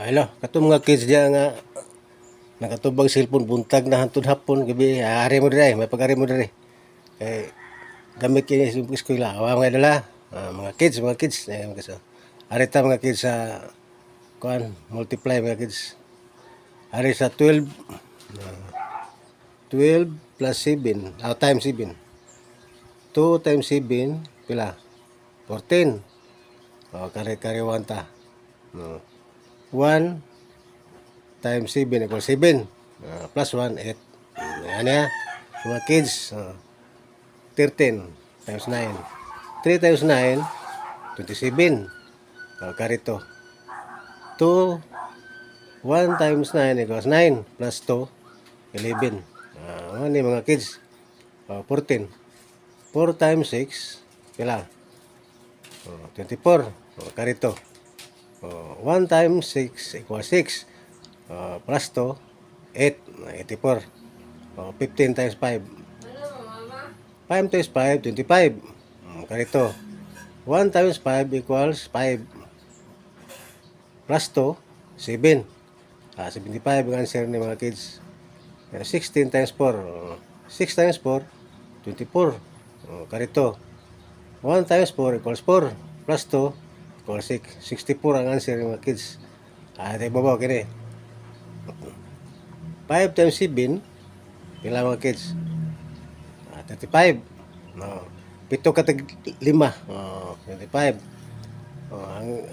Hello, katong mga kids diya nga nakatubang cellphone buntag na hantod hapon gabi ari mo dire, may pag-ari mo dire. Kay gamit kini sa eskwela. Wa mga dala, mga kids mga kids. Ari ta mga kids sa kuan multiply mga kids. Ari sa 12 12 plus 7, times 7. 2 times 7 pila? 14. Kare 1 ta. 1 times 7 equals 7. Plus 1, 8. Yan ya. Mga kids, 13 times 9. 3 times 9, 27. Karito. 2, 1 times 9 equals 9. Plus 2, 11. Ano mga kids? 14. 4 times 6, pila? 24. Karito. 1 times 6 equals 6. Plus 2, 8. 84. 15 times 5. 5 times 5, 25. Karito. 1 times 5 equals 5. Plus 2, 7. 75 ang answer ni mga kids. 16 times 4. 6 times 4, 24. Karito. 1 times 4 equals 4. Plus 2 equals 6. 64 ang answer ni mga kids. Tayo babaw kini. 5 times 7, pila mga kids? 35. Pito katag 5. 25.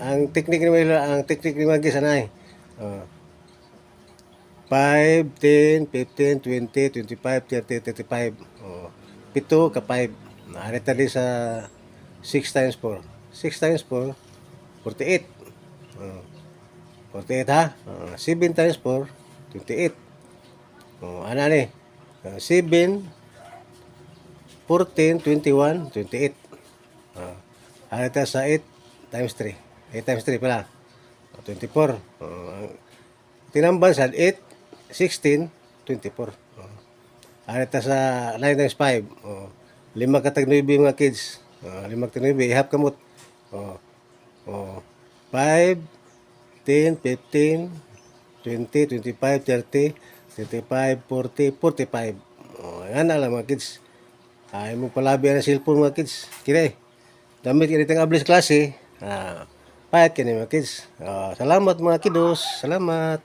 Ang technique ni mga kids anay. 5, 10, 15, 20, 25, 30, 35. Pito ka 5. Ari tali sa 6 times 4. 6 times 4, 48. 48 ha? 7 times 4, 28. Ano ni? 7, 14, 21, 28. Ano ito sa 8 times 3. 8 times 3 pala. 24. Tinamban sa 8, 16, 24. Ano ito sa 9 times 5. 5 katag 9 mga kids. 5 katag 9. Ihap kamot. 5, 10, 15, 20, 25, 30, 35, 40, 45. Yan alam mga kids. Ay mo palabi ang cellphone mga kids. Kira damit kini tang ablis klase. Payat kini mga kids. Salamat mga kiddos. Salamat.